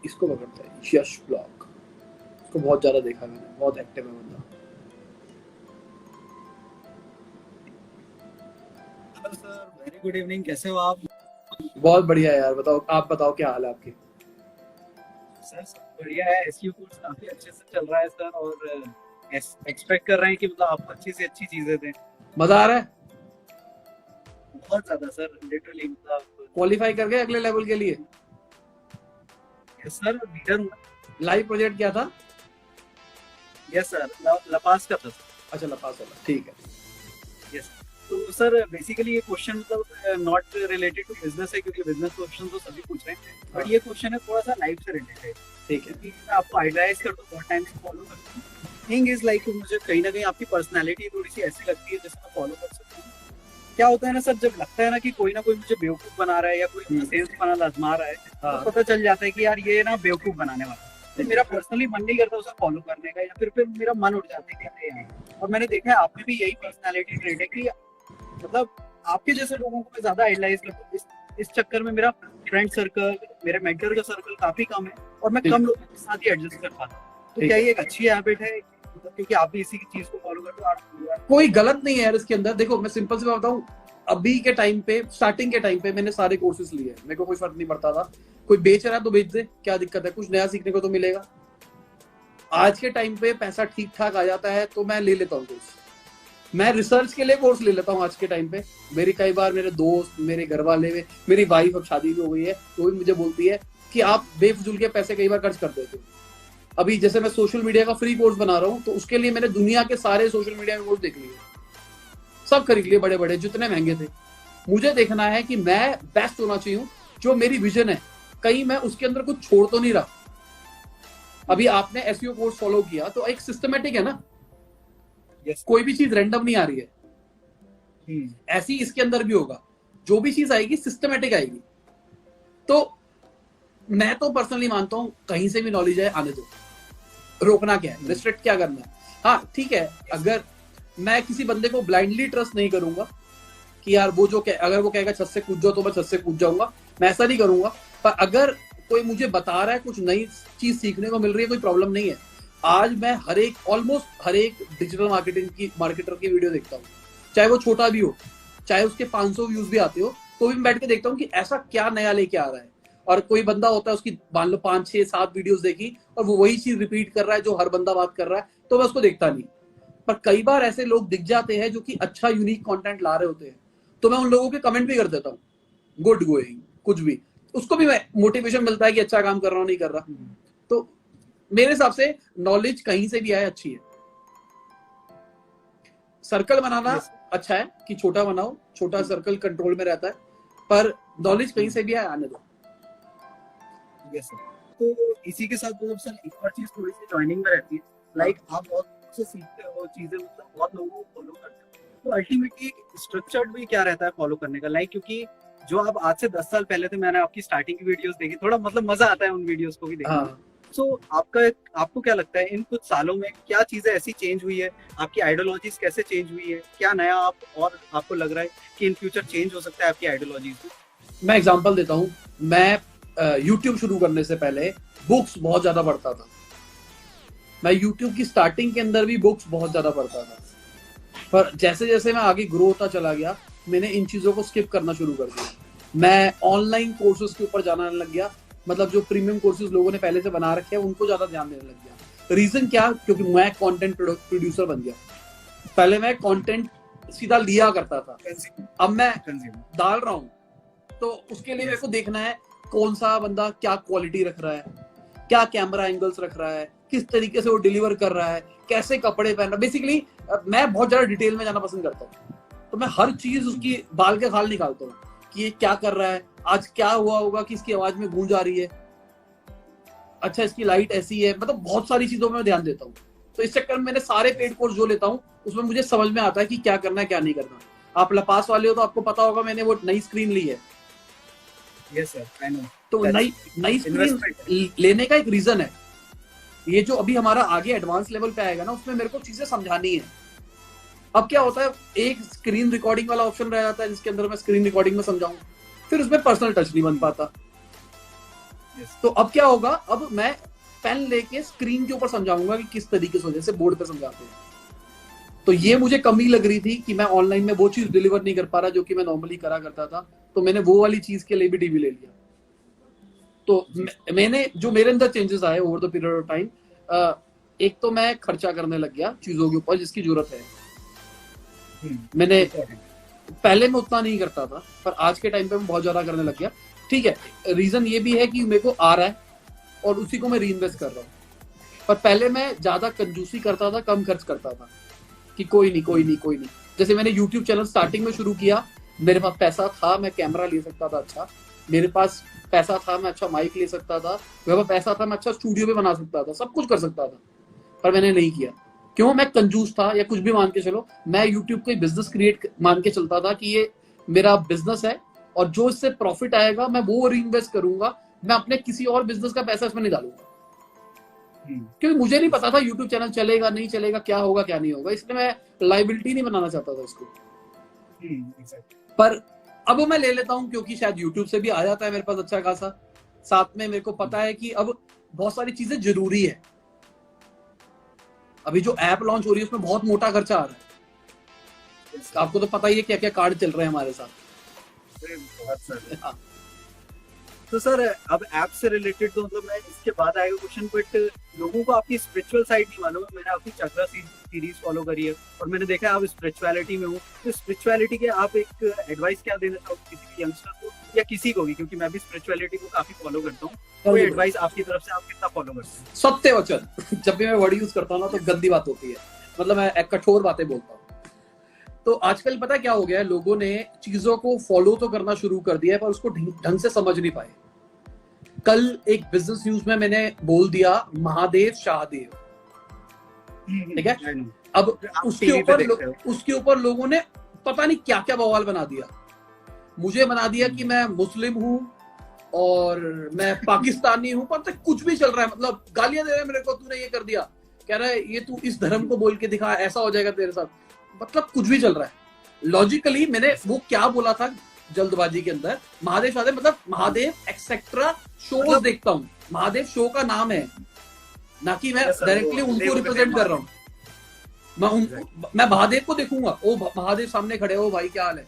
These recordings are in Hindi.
इसको पकड़ता है यश ब्लॉग, इसको बहुत ज्यादा देखा मैंने, बहुत एक्टिव है बंदा। Hello sir, very good evening. कैसे हो आप? बहुत बढ़िया यार, बताओ, आप बताओ क्या हाल है आपके? सर सब बढ़िया है। एसईओ कोर्स काफी अच्छे से चल रहा है सर, और एक्सपेक्ट कर रहे हैं कि मतलब आपको अच्छी से अच्छी चीजें दें। मजा आ रहा है? बहुत ज्यादा सर, लिटरली मतलब। क्वालिफाई कर गए अगले लेवल के लिए? यस सर, लीडर हूँ। लाइव प्रोजेक्ट क्या था? यस सर, लपास का था सर। अच्छा, लपास वाला, ठीक है। यस। तो सर बेसिकली ये क्वेश्चन मतलब नॉट रिलेटेड टू बिजनेस है, क्योंकि बिजनेस क्वेश्चन तो सभी पूछ रहे हैं, हाँ, बट ये क्वेश्चन है थोड़ा सा लाइफ से रिलेटेड। ठीक है। क्योंकि मैं आपको आइडियालाइज करता हूँ, बहुत टाइम से फॉलो करता हूँ। थिंग इज लाइक, मुझे कहीं ना कहीं आपकी पर्सनैलिटी थोड़ी सी ऐसी लगती है जिसे मैं फॉलो कर सकता हूँ। क्या होता है ना सर, जब लगता है ना कि कोई ना मुझे बेवकूफ बना रहा है या कोई सेल्स बना आजमा रहा है, हाँ, तो पता चल जाता है कि यार ये ना बेवकूफ बनाने वाला है। तो मेरा पर्सनली मन नहीं करता उसे फॉलो करने का, या फिर मेरा मन उठ जाता है कि अरे यार। और मैंने देखा है आप में भी यही पर्सनैलिटी ट्रेट है कि मतलब आपके जैसे लोगों को मैं ज्यादा आइडलाइज करता हूँ। इस चक्कर में मेरा फ्रेंड सर्कल, मेरे मेंटर का सर्कल काफी कम है, और मैं ठीक कम लोगों के साथ ही एडजस्ट कर पाता हूँ। तो ठीक क्या है। ये एक अच्छी हैबिट है? मतलब क्योंकि आप भी इसी की चीज को फॉलो करते हो, आप कोई गलत नहीं है यार इसके अंदर। देखो, मैं सिंपल से बताऊं, अभी के टाइम पे, स्टार्टिंग के टाइम पे मैंने सारे कोर्सेज लिए, मेरे को कोई फर्क नहीं पड़ता था। कोई बेच रहा है तो बेच दे, क्या दिक्कत है? कुछ नया सीखने को तो मिलेगा। आज के टाइम पे पैसा ठीक ठाक आ जाता है तो मैं ले लेता हूँ कोर्स। मैं रिसर्च के लिए कोर्स ले लेता हूँ आज के टाइम पे। मेरी कई बार मेरे दोस्त, मेरे घर वाले में, मेरी वाइफ, अब शादी भी हो गई है, तो भी मुझे बोलती है कि आप बेफजूल के पैसे कई बार खर्च कर देते हो। अभी जैसे मैं सोशल मीडिया का फ्री कोर्स बना रहा हूँ, तो उसके लिए मैंने दुनिया के सारे सोशल मीडिया के कोर्स देख लिए, सब खरीद लिए, बड़े बड़े जितने महंगे थे। मुझे देखना है कि मैं बेस्ट होना चाहिए, जो मेरी विजन है, कहीं मैं उसके अंदर कुछ छोड़ तो नहीं रहा। अभी आपने एसईओ कोर्स फॉलो किया तो एक सिस्टमेटिक है ना, यस। कोई भी चीज रैंडम नहीं आ रही है। हम्म। ऐसी इसके अंदर भी होगा, जो भी चीज आएगी सिस्टमेटिक आएगी। तो मैं तो पर्सनली मानता हूं कहीं से भी नॉलेज है आने दो। रोकना क्या है, रिस्ट्रिक्ट क्या करना है? हाँ ठीक है, अगर मैं किसी बंदे को ब्लाइंडली ट्रस्ट नहीं करूंगा कि यार वो जो अगर वो कहेगा छत से कूद जाओ तो मैं छत से कूद जाऊंगा, मैं ऐसा नहीं करूंगा। पर अगर कोई मुझे बता रहा है, कुछ नई चीज सीखने को मिल रही है, कोई प्रॉब्लम नहीं है। आज मैं ऑलमोस्ट हर एक डिजिटल मार्केटर की वीडियो देखता हूँ, चाहे वो छोटा भी हो, चाहे उसके 500 व्यूज भी आते हो, तो भी मैं बैठ के देखता हूँ कि ऐसा क्या नया लेके आ रहा है। और कोई बंदा होता है, उसकी मान लो 5 6 7 वीडियोस देखी और वो वही चीज रिपीट कर रहा है जो हर बंदा बात कर रहा है, तो मैं उसको देखता नहीं। पर कई बार ऐसे लोग दिख जाते हैं जो कि अच्छा यूनिक कंटेंट ला रहे होते हैं, तो मैं उन लोगों के कमेंट भी कर देता हूँ, गुड गोइंग, कुछ भी। उसको भी मैं मोटिवेशन मिलता है कि अच्छा काम कर रहा हूँ, नहीं कर रहा। तो मेरे हिसाब से नॉलेज कहीं से भी आए अच्छी है। सर्कल बनाना यस। अच्छा है कि छोटा बनाओ, छोटा सर्कल कंट्रोल में रहता है, पर नॉलेज कहीं से भी आए आने दो। Yes sir. तो इसी के साथ मतलब सर एक और चीज थोड़ी सी जॉइनिंग में रहती है। हाँ, लाइक आप बहुत से सीखते हो चीजें, मतलब बहुत लोगों को फॉलो करते हो, तो अल्टीमेटली एक स्ट्रक्चर्ड भी क्या रहता है फॉलो करने का। लाइक क्योंकि जो आप आज से 10 साल पहले थे, मैंने आपकी स्टार्टिंग की वीडियोस देखी, थोड़ा मतलब मजा आता है उन वीडियोस को भी देखने में। हाँ। सो आपको क्या लगता है इन कुछ सालों में क्या चीजें ऐसी चेंज हुई है? आपकी आइडियोलॉजीज कैसे चेंज हुई है? क्या नया आप और आपको लग रहा है कि इन फ्यूचर चेंज हो सकता है आपकी आइडियोलॉजीज में? मैं एग्जांपल देता हूँ। मैं यूट्यूब शुरू करने से पहले बुक्स बहुत ज्यादा पढ़ता था। मैं यूट्यूब की स्टार्टिंग के अंदर भी बुक्स बहुत ज्यादा पढ़ता था, पर जैसे जैसे मैं आगे ग्रो होता चला गया, मैंने इन चीजों को स्किप करना शुरू कर दिया। मैं ऑनलाइन कोर्सेज के ऊपर जाना लग गया, मतलब जो प्रीमियम कोर्सेज लोगों ने पहले से बना रखे हैं उनको ज्यादा ध्यान देने लग गया। रीजन क्या? क्योंकि मैं कंटेंट प्रोड्यूसर बन गया। पहले मैं कंटेंट सीधा लिया करता था, अब मैं डाल रहा हूँ। तो उसके लिए मेरे को देखना है कौन सा बंदा क्या क्वालिटी रख रहा है, क्या कैमरा एंगल्स रख रहा है, किस तरीके से वो डिलीवर कर रहा है, कैसे कपड़े पहन रहा है। बेसिकली मैं बहुत ज्यादा डिटेल में जाना पसंद करता हूँ, तो मैं हर चीज उसकी बाल के खाल निकालता हूँ कि ये क्या कर रहा है, आज क्या हुआ होगा कि इसकी आवाज में गूंज आ रही है, अच्छा इसकी लाइट ऐसी है, मतलब बहुत सारी चीजों में ध्यान देता हूँ। तो इस चक्कर में मैंने सारे पेड कोर्स जो लेता हूँ उसमें मुझे समझ में आता है कि क्या करना है क्या नहीं करना। आप लपास वाले हो तो आपको पता होगा, मैंने वो नई स्क्रीन ली है। Yes sir, I know. तो नई नई स्क्रीन लेने का एक रीजन है। ये जो अभी हमारा आगे एडवांस लेवल पे आएगा ना, उसमें मेरे को चीजें समझानी है। अब क्या होता है, एक स्क्रीन रिकॉर्डिंग वाला ऑप्शन रह जाता है जिसके अंदर मैं स्क्रीन रिकॉर्डिंग में समझाऊं, फिर उसमें पर्सनल टच नहीं बन पाता। Yes. तो अब क्या होगा, अब मैं पेन लेके स्क्रीन के ऊपर समझाऊंगा कि किस तरीके से, जैसे बोर्ड पे समझाते हैं। तो ये मुझे कमी लग रही थी कि मैं ऑनलाइन में वो चीज डिलीवर नहीं कर पा रहा जो कि मैं नॉर्मली करा करता था। तो मैंने वो वाली चीज के लिए भी टीवी ले लिया। तो मैंने जो मेरे अंदर चेंजेस आए over the period of time, एक तो मैं खर्चा करने लग गया चीजों के ऊपर जिसकी जरूरत है। मैंने पहले मैं उतना नहीं करता था, पर आज के टाइम पे मैं बहुत ज्यादा करने लग गया। ठीक है, रीजन ये भी है कि मेरे को आ रहा है और उसी को मैं री इन्वेस्ट कर रहा हूँ। पर पहले मैं ज्यादा कंजूसी करता था, कम खर्च करता था कि कोई नहीं। जैसे मैंने YouTube चैनल स्टार्टिंग में शुरू किया, मेरे पास पैसा था, मैं कैमरा ले सकता था अच्छा, मेरे पास पैसा था, मैं अच्छा माइक ले सकता था, मेरे पास पैसा था, मैं अच्छा स्टूडियो भी बना सकता था, सब कुछ कर सकता था। पर मैंने नहीं किया। क्यों? मैं कंजूस था, या कुछ भी मान के चलो, मैं YouTube को बिजनेस क्रिएट मान के चलता था कि ये मेरा बिजनेस है और जो इससे प्रॉफिट आएगा मैं वो री इन्वेस्ट करूंगा, मैं अपने किसी और बिजनेस का पैसा इसमें नहीं डालूंगा। क्योंकि मुझे नहीं पता था YouTube चैनल चलेगा नहीं चलेगा, क्या होगा क्या नहीं होगा, इसलिए मैं लाइबिलिटी नहीं बनाना चाहता था इसको। पर अब मैं ले लेता हूँ क्योंकि शायद YouTube से भी आ जाता है मेरे पास अच्छा खासा। साथ में मेरे को पता है कि अब बहुत सारी चीजें जरूरी है। अभी जो ऐप लॉन्च हो रही है उसमें बहुत मोटा खर्चा आ रहा है। आपको तो पता ही है क्या क्या कार्ड चल रहे हैं हमारे साथ। हाँ। तो सर अब ऐप से रिलेटेड तो मतलब मैं इसके बाद आएगा क्वेश्चन, बट लोगों को आपकी स्पिरिचुअल साइड नहीं मालूम है। मैंने आपकी चक्रा सीरीज फॉलो करी है और मैंने देखा है आप स्पिरिचुअलिटी में हो। तो स्पिरिचुअलिटी के आप एक एडवाइस क्या देना चाहोगे किसी भी यंगस्टर को या किसी को भी, क्योंकि मैं भी स्पिरिचुअलिटी को काफी फॉलो करता हूँ। कोई एडवाइस आपकी तरफ से आप कितना फॉलो करते हैं? सत्य वचन। जब भी मैं वर्ड यूज करता हूँ ना तो गंदी बात होती है, मतलब मैं एक कठोर बातें बोलता हूँ। तो आजकल पता क्या हो गया है, लोगों ने चीजों को फॉलो तो करना शुरू कर दिया है पर उसको ढंग से समझ नहीं पाए। कल एक बिजनेस न्यूज में मैंने बोल दिया महादेव शाहदेव, ठीक है। अब उसके ऊपर लोगों ने पता नहीं क्या क्या बवाल बना दिया। मुझे बना दिया कि मैं मुस्लिम हूं और मैं पाकिस्तानी हूं, पर कुछ भी चल रहा है, मतलब गालियां दे रहे हैं मेरे को, तूने ये कर दिया, कह रहा है ये तू इस धर्म को बोल के दिखा, ऐसा हो जाएगा तेरे साथ, मतलब कुछ भी चल रहा है। लॉजिकली मैंने वो क्या बोला था जल्दबाजी के अंदर, महादेव शाहदेव, मतलब महादेव एक्सेट्रा शोज देखता हूँ। महादेव शो का नाम है, ना कि मैं डायरेक्टली उनको रिप्रेजेंट कर रहा हूँ। मैं महादेव को देखूंगा, ओ महादेव सामने खड़े हो भाई क्या हाल है,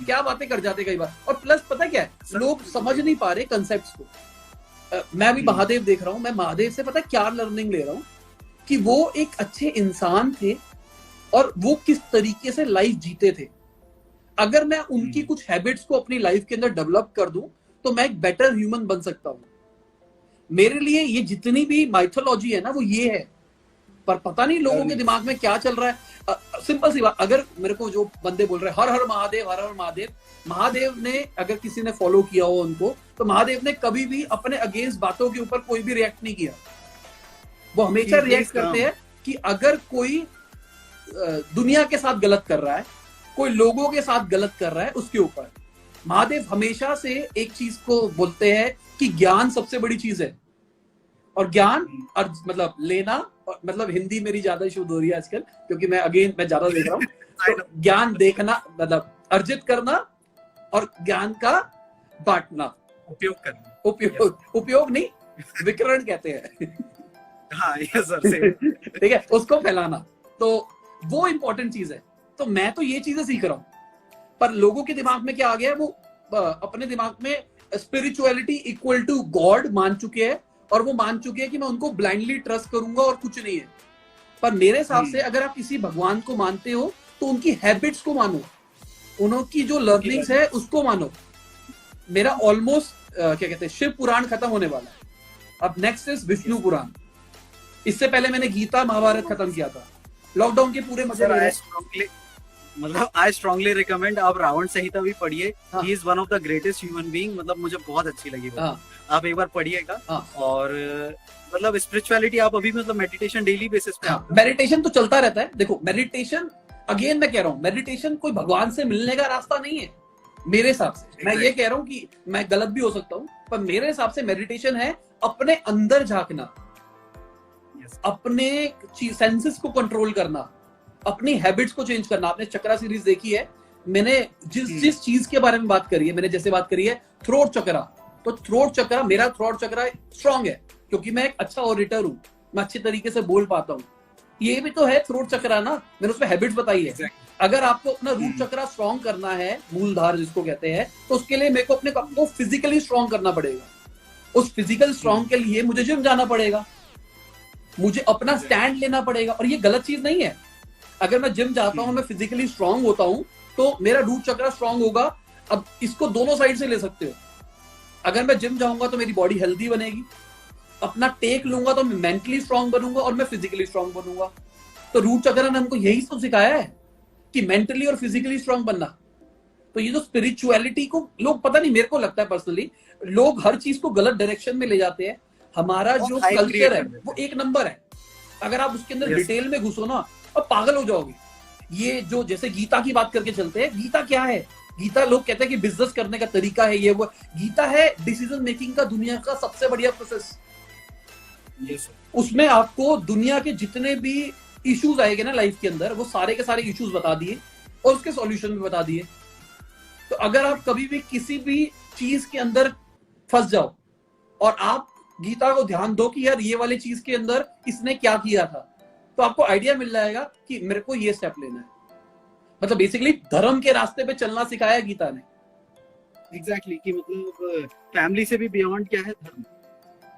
क्या बातें कर जाते कई बार। और प्लस पता क्या है, लोग समझ नहीं पा रहे कंसेप्ट्स को। मैं भी महादेव देख रहा हूँ, मैं महादेव से पता क्या लर्निंग ले रहा हूँ कि वो एक अच्छे इंसान थे और वो किस तरीके से लाइफ जीते थे। अगर मैं उनकी कुछ हैबिट्स को अपनी लाइफ के अंदर डेवलप कर दूं तो मैं एक बेटर ह्यूमन बन सकता हूं। मेरे लिए ये जितनी भी माइथोलॉजी है ना वो ये है, पर पता नहीं लोगों के दिमाग में क्या चल रहा है। सिंपल सी बात, अगर मेरे को जो बंदे बोल रहे हैं हर हर महादेव, हर हर महादेव, महादेव ने अगर किसी ने फॉलो किया हो उनको, तो महादेव ने कभी भी अपने अगेंस्ट बातों के ऊपर कोई भी रिएक्ट नहीं किया। वो हमेशा रिएक्ट करते हैं कि अगर कोई दुनिया के साथ गलत कर रहा है, कोई लोगों के साथ गलत कर रहा है, उसके ऊपर महादेव हमेशा से एक चीज को बोलते हैं कि ज्ञान सबसे बड़ी चीज है। और ज्ञान मतलब लेना, मतलब हिंदी मेरी ज्यादा शुद्ध हो रही है आजकल क्योंकि मैं ज्यादा देख रहा हूँ। तो ज्ञान देखना मतलब अर्जित करना और ज्ञान का बांटना, उपयोग करना, उपयोग नहीं, विकिरण कहते हैं। हाँ ये सर ठीक है, उसको फैलाना, तो वो इंपॉर्टेंट चीज है। तो मैं तो ये चीजें सीख रहा हूँ, पर लोगों के दिमाग में क्या आ गया है, वो अपने दिमाग में स्पिरिचुअलिटी इक्वल टू गॉड मान चुके हैं और वो मान चुके हैं कि मैं उनको ब्लाइंडली ट्रस्ट करूंगा और कुछ नहीं है। पर मेरे हिसाब से अगर आप किसी भगवान को मानते हो तो उनकी हैबिट्स को मानो, उनकी जो लर्निंग्स है उसको मानो। मेरा ऑलमोस्ट क्या कहते हैं शिव पुराण खत्म होने वाला है, अब नेक्स्ट इज विष्णु पुराण। इससे पहले मैंने गीता महाभारत खत्म किया था, लॉकडाउन के पूरे मजे ले रहे हैं। मतलब आई स्ट्रांगली रिकमेंड आप रावण संहिता भी पढ़िए। He is one of the greatest human being, मतलब मुझे बहुत अच्छी लगी वो। आप एक बार पढ़िएगा। और मतलब स्पिरिचुअलिटी आप अभी मतलब मेडिटेशन डेली बेसिस पे मेडिटेशन तो चलता रहता है। देखो मेडिटेशन, अगेन मैं कह रहा हूँ, मेडिटेशन कोई भगवान से मिलने का रास्ता नहीं है मेरे हिसाब से। मैं ये कह रहा हूँ कि मैं गलत भी हो सकता हूँ, पर मेरे हिसाब से मेडिटेशन है अपने अंदर झांकना, अपने सेंसेस को कंट्रोल करना, अपनी हैबिट्स को चेंज करना। आपने चक्रा सीरीज देखी है, मैंने जिस चीज के बारे में बात करी है, मैंने जैसे बात करी है थ्रोट चक्रा, तो थ्रोट चक्रा, मेरा थ्रोट चक्रा स्ट्रांग है क्योंकि मैं एक अच्छा ऑडिटर हूँ, मैं अच्छे तरीके से बोल पाता हूँ। ये भी तो है थ्रोट चक्रा ना, मैंने उसमें हैबिट्स बताई है। अगर आपको अपना रूट चक्रा स्ट्रांग करना है, मूलधार जिसको कहते हैं, तो उसके लिए मेरे को अपने आप को फिजिकली स्ट्रांग करना पड़ेगा। उस फिजिकल स्ट्रांग के लिए मुझे जिम जाना पड़ेगा, मुझे अपना स्टैंड लेना पड़ेगा। और ये गलत चीज नहीं है। अगर मैं जिम जाता हूँ, मैं फिजिकली स्ट्रांग होता हूँ, तो मेरा रूट चक्रा स्ट्रांग होगा। अब इसको दोनों साइड से ले सकते हो। अगर मैं जिम जाऊंगा तो मेरी बॉडी हेल्दी बनेगी, अपना टेक लूंगा तो मैं मेंटली स्ट्रांग बनूंगा और मैं फिजिकली स्ट्रांग बनूंगा। तो रूट चक्र ने हमको यही तो सिखाया है कि मेंटली और फिजिकली स्ट्रांग बनना। तो ये जो स्पिरिचुअलिटी को लोग, पता नहीं, मेरे को लगता है पर्सनली लोग हर चीज को गलत डायरेक्शन में ले जाते हैं। हमारा जो कल्चर है वो एक नंबर है, अगर आप उसके अंदर डिटेल में घुसो ना अब पागल हो जाओगे। ये जो जैसे गीता की बात करके चलते हैं, गीता क्या है? गीता लोग कहते हैं कि बिजनेस करने का तरीका है, ये वो। गीता है डिसीजन मेकिंग का दुनिया का सबसे बढ़िया प्रोसेस। उसमें आपको दुनिया के जितने भी इश्यूज आएंगे ना लाइफ के अंदर, वो सारे के सारे इश्यूज बता दिए और उसके सॉल्यूशन भी बता दिए। तो अगर आप कभी भी किसी भी चीज के अंदर फंस जाओ और आप गीता को ध्यान दो कि यार ये वाली चीज के अंदर इसने क्या किया था, तो आपको आइडिया मिल जाएगा कि मेरे को ये स्टेप लेना है। मतलब बेसिकली धर्म के रास्ते पे चलना सिखाया गीता ने। एग्जैक्टली कि मतलब फैमिली से भी बियॉन्ड क्या है धर्म।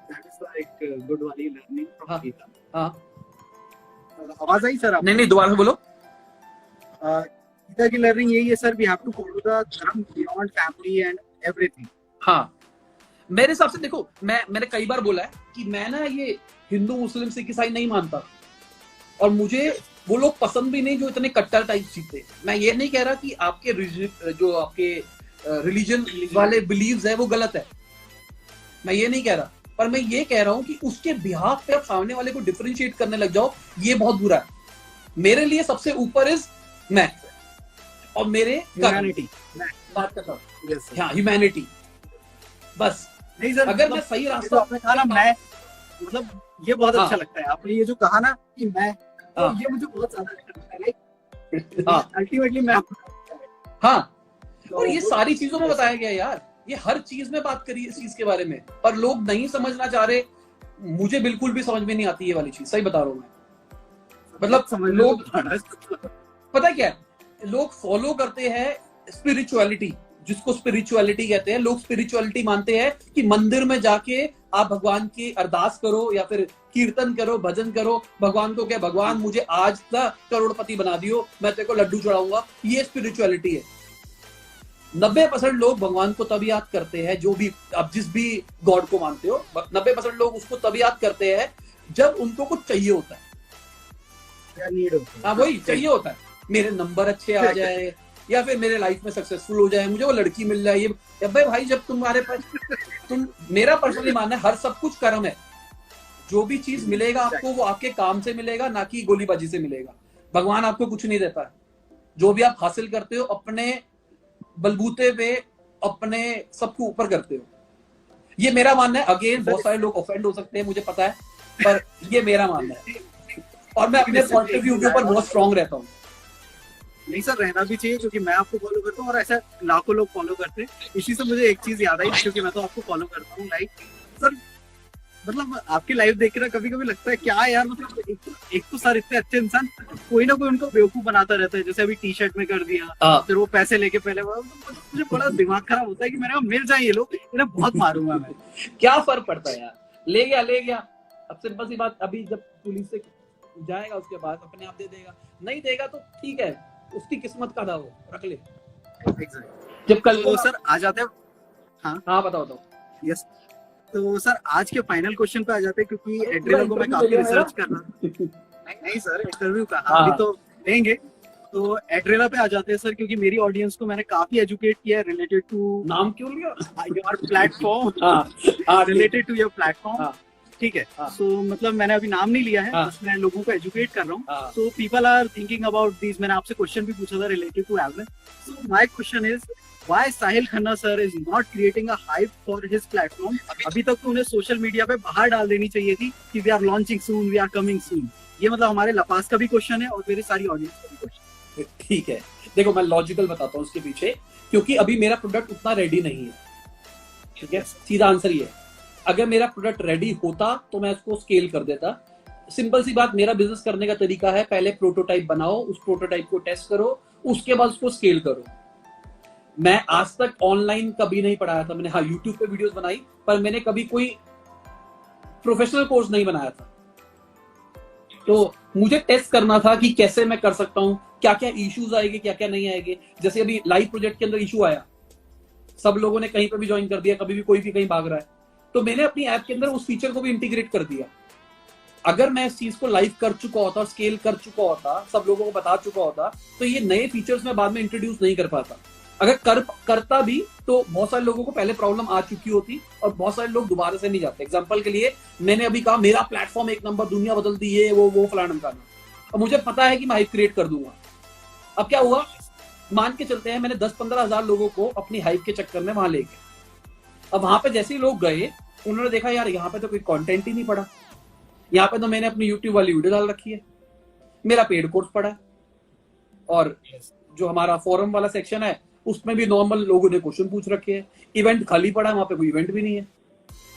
दैट इज एक गुड वाली लर्निंग फ्रॉम गीता। हाँ, आवाज आई सर? नहीं बोलो। गीता की लर्निंग यही है sir, we have to follow the dharma beyond family and everything. हाँ, मेरे हिसाब से देखो, मैंने कई बार बोला है कि मैं ना ये हिंदू मुस्लिम सिख ईसाई नहीं मानता, और मुझे वो लोग पसंद भी नहीं जो इतने कट्टर टाइप जीते। मैं ये नहीं कह रहा कि आपके जो आपके रिलीजन वाले बिलीव्स है वो गलत है, मैं ये नहीं कह रहा, पर मैं ये कह रहा हूं कि उसके बिहाफ पे आप सामने वाले को डिफरेंशिएट करने लग जाओ, ये बहुत बुरा है। मेरे लिए सबसे ऊपर इज मैं और मेरे ह्यूमैनिटी, बात करता हूं। हाँ, ह्यूमैनिटी बस। नहीं सर, अगर मैं सही रास्ता आपने कहा ना, मैं मतलब ये बहुत अच्छा लगता है आपने ये जो कहा ना कि मैं, तो ये मुझे बहुत ज्यादा अच्छा लगता है। लाइक अल्टीमेटली मैं, हाँ, और ये सारी चीजों में बताया गया यार, ये हर चीज में बात करी इस चीज के बारे में, पर लोग नहीं समझना चाह रहे। मुझे बिल्कुल भी समझ में नहीं आती ये वाली चीज, सही बता रहा हूँ मैं। मतलब लोग, पता है क्या है, लोग फॉलो करते हैं स्पिरिचुअलिटी, जिसको स्पिरिचुअलिटी कहते हैं। लोग स्पिरिचुअलिटी मानते हैं कि मंदिर में जाके आप भगवान की अरदास करो या फिर कीर्तन करो, भजन करो, भगवान को क्या, भगवान मुझे आज तक करोड़पति बना दियो, मैं तेरे को लड्डू चढ़ाऊंगा। ये स्पिरिचुअलिटी है। 90% लोग भगवान को तब याद करते हैं, जो भी आप जिस भी गॉड को मानते हो, 90% लोग उसको तब याद करते हैं जब उनको कुछ चाहिए होता है। हाँ, वही चाहिए होता है, मेरे नंबर अच्छे आ जाए या फिर मेरे लाइफ में सक्सेसफुल हो जाए, मुझे वो लड़की मिल जाए। ये भाई जब तुम्हारे पास मेरा पर्सनली मानना है, हर सब कुछ कर्म है। जो भी चीज मिलेगा आपको वो आपके काम से मिलेगा, ना कि गोलीबाजी से मिलेगा। भगवान आपको कुछ नहीं देता है। जो भी आप हासिल करते हो अपने बलबूते पे, अपने सबको ऊपर करते हो। ये मेरा मानना है। अगेन बहुत सारे लोग ऑफेंड हो सकते हैं, मुझे पता है, पर ये मेरा मानना है और मैं अपने पॉइंट ऑफ व्यू के ऊपर बहुत स्ट्रांग रहता हूँ। नहीं सर, रहना भी चाहिए, क्योंकि मैं आपको फॉलो करता हूँ और ऐसा लाखों लोग फॉलो करते हैं। इसी से मुझे एक चीज याद आई, क्योंकि मैं तो आपको फॉलो करता हूँ। लाइक सर, मतलब आपकी लाइफ देख के ना कभी कभी लगता है क्या यार, मतलब एक तो सर इतने अच्छे इंसान, कोई ना कोई उनको बेवकूफ बनाता रहता है। जैसे अभी टी शर्ट में कर दिया, फिर वो पैसे लेके पहले, मुझे बड़ा दिमाग खराब होता है कि मेरे मिल जाए ये लोग, इन्हें बहुत मारूंगा मैं। क्या फर्क पड़ता है यार, ले गया। अब सिंपल सी बात, अभी जब पुलिस से जाएगा उसके बाद अपने आप दे देगा, नहीं देगा तो ठीक है, उसकी किस्मत का था, वो रख ले। जब कल तो सर आ जाते हैं। हाँ बताओ। यस, तो सर आज के फाइनल क्वेश्चन पे आ जाते हैं, क्योंकि एड्रेनल को मैं काफी रिसर्च कर रहा था। नहीं सर, इंटरव्यू का अभी तो लेंगे। तो एड्रेनल पे आ जाते हैं सर, क्योंकि मेरी ऑडियंस को मैंने काफी एजुकेट किया है रिलेटेड टू, नाम क्यों लिया, your platform, related to your platform. ठीक है, सो मतलब मैंने अभी नाम नहीं लिया है, बस मैं लोगों को एजुकेट कर रहा हूँ। So people are thinking about this. मैंने आपसे क्वेश्चन भी पूछा था related to average. So my question is, why Sahil Khanna sir is not creating a hype for his platform? अभी तक तो उन्हें सोशल मीडिया पे बाहर डाल देनी चाहिए थी कि we are launching soon, we are coming soon। ये मतलब हमारे लपास का भी क्वेश्चन है और मेरी सारी ऑडियंस का भी क्वेश्चन है। ठीक है, देखो मैं लॉजिकल बताता हूँ उसके पीछे, क्योंकि अभी मेरा प्रोडक्ट उतना रेडी नहीं है। ठीक है, सीधा आंसर ये है। अगर मेरा प्रोडक्ट रेडी होता तो मैं उसको स्केल कर देता। सिंपल सी बात, मेरा बिजनेस करने का तरीका है, पहले प्रोटोटाइप बनाओ, उस प्रोटोटाइप को टेस्ट करो, उसके बाद उसको स्केल करो। मैं आज तक ऑनलाइन कभी नहीं पढ़ाया था। मैंने हाँ यूट्यूब पे वीडियोस बनाई, पर मैंने कभी कोई प्रोफेशनल कोर्स नहीं बनाया था। तो मुझे टेस्ट करना था कि कैसे मैं कर सकता हूं, क्या क्या इश्यूज आएंगे, क्या क्या नहीं आएंगे। जैसे अभी लाइव प्रोजेक्ट के अंदर इशू आया, सब लोगों ने कहीं पर भी ज्वाइन कर दिया, कभी भी कोई भी कहीं भाग रहा है, तो मैंने अपनी ऐप के अंदर उस फीचर को भी इंटीग्रेट कर दिया। अगर मैं इस चीज को लाइव कर चुका होता और स्केल कर चुका होता, सब लोगों को बता चुका होता, तो ये नए फीचर्स मैं बाद में इंट्रोड्यूस नहीं कर पाता। अगर करता भी तो बहुत सारे लोगों को पहले प्रॉब्लम आ चुकी होती और बहुत सारे लोग दोबारा से नहीं जाते। एग्जांपल के लिए मैंने अभी कहा मेरा प्लेटफॉर्म एक नंबर, दुनिया बदल दी है, वो फलाना ढमकाना, और मुझे पता है कि मैं हाइप क्रिएट कर दूंगा। अब क्या हुआ, मान के चलते हैं मैंने 10-15 हजार लोगों को अपनी हाइप के चक्कर में वहां ले गया। अब वहां पे जैसे ही लोग गए, उन्होंने देखा यार यहाँ पे तो कोई कंटेंट ही नहीं पड़ा, यहाँ पे तो मैंने अपनी यूट्यूब वाली वीडियो डाल रखी है, मेरा पेड कोर्स पड़ा है, और जो हमारा फोरम वाला सेक्शन है उसमें भी नॉर्मल लोगों ने क्वेश्चन पूछ रखे हैं, इवेंट खाली पड़ा है, वहां पे कोई इवेंट भी नहीं है।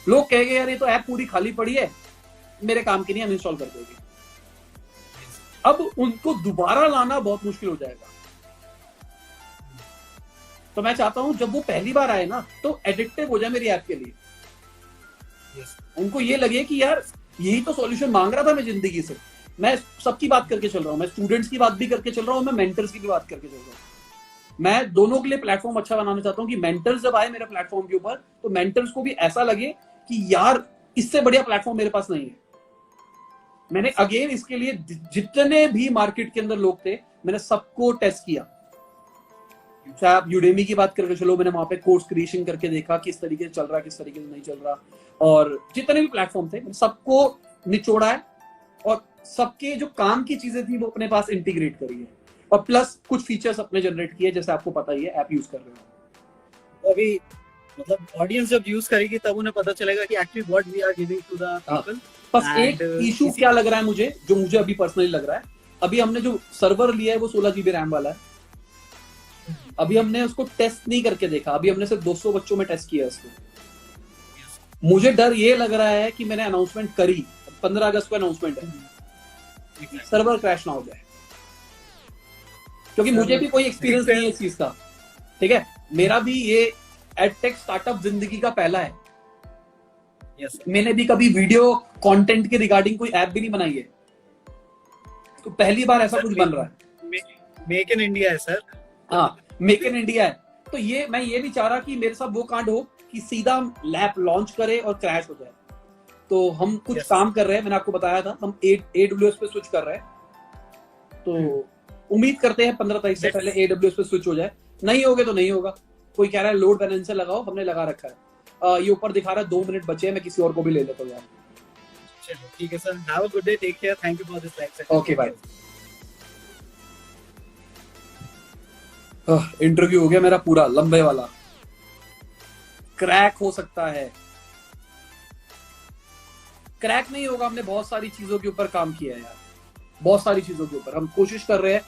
लोग कह गए यार ये तो ऐप पूरी खाली पड़ी है, मेरे काम की नहीं, हम इंस्टॉल कर देंगे। अब उनको दोबारा लाना बहुत मुश्किल हो जाएगा। तो मैं चाहता हूं जब वो पहली बार आए ना, तो एडिक्टिव हो जाए मेरी ऐप के लिए। उनको ये लगे कि यार यही तो सॉल्यूशन मांग रहा था मैं जिंदगी से। मैं सबकी बात करके चल रहा हूं, मैं स्टूडेंट्स की बात भी करके चल रहा हूं, मैं मेंटर्स की भी बात करके चल रहा हूं। मैं दोनों के लिए प्लेटफॉर्म अच्छा बनाना चाहता हूं कि मेंटर्स जब आए मेरे प्लेटफॉर्म के ऊपर, तो मेंटर्स को भी ऐसा लगे कि यार इससे बढ़िया प्लेटफॉर्म मेरे पास नहीं है। मैंने अगेन इसके लिए जितने भी मार्केट के अंदर लोग थे, मैंने सबको टेस्ट किया। चाहे आप यूडेमी की बात करके चलो, मैंने वहां पे कोर्स क्रिएशन करके देखा किस तरीके से चल रहा है, किस तरीके से नहीं चल रहा, और जितने भी प्लेटफॉर्म थे मैंने सबको निचोड़ा है, और सबके जो काम की चीजें थी वो अपने पास इंटीग्रेट करी है, और प्लस कुछ फीचर्स अपने जनरेट किए, जैसे आपको पता ही है ऐप यूज कर रहे हो। अभी मतलब ऑडियंस जब यूज करेगी तब उन्हें पता चलेगा कि actually what we are giving to the people. बस एक इशू क्या लग रहा है मुझे, जो मुझे अभी पर्सनली लग रहा है, अभी हमने जो सर्वर लिया है वो 16 GB रैम वाला है। अभी हमने उसको टेस्ट नहीं करके देखा, अभी हमने सिर्फ 200 बच्चों में टेस्ट किया इसको। मुझे डर ये लग रहा है कि मैंने अनाउंसमेंट करी, 15 अगस्त को अनाउंसमेंट है, सर्वर क्रैश ना हो जाए, क्योंकि मुझे भी कोई एक्सपीरियंस नहीं है इस चीज का। ठीक है, मेरा भी ये एडटेक स्टार्टअप जिंदगी का पहला है। मैंने भी कभी वीडियो कंटेंट के रिगार्डिंग कोई ऐप भी नहीं बनाई है, तो पहली बार ऐसा कुछ बन रहा है। मेक इन इंडिया है सर। हाँ, मेक इन इंडिया है। तो ये मैं ये भी चाह रहा कि मेरे साथ वो कांड हो कि सीधा लैब लॉन्च करे और क्रैश हो जाए। तो हम कुछ काम कर रहे हैं, मैंने आपको बताया था, हम AWS पे स्विच कर रहे हैं, तो उम्मीद करते हैं 15 तारीख से पहले AWS पे स्विच हो जाए। नहीं होगे तो नहीं होगा। कोई कह रहा है लोड बैलेंसर लगाओ, हमने लगा रखा है। ये ऊपर दिखा रहा है 2 मिनट बचे हैं, मैं किसी और को भी ले लेता हूँ यार। चलो ठीक है sir, have a good day, take care, thank you for this live session. Okay bye. Interview हो गया मेरा पूरा लंबे वाला। क्रैक हो सकता है, क्रैक नहीं होगा। हमने बहुत सारी चीजों के ऊपर काम किया है यार, बहुत सारी चीजों के ऊपर हम कोशिश कर रहे हैं।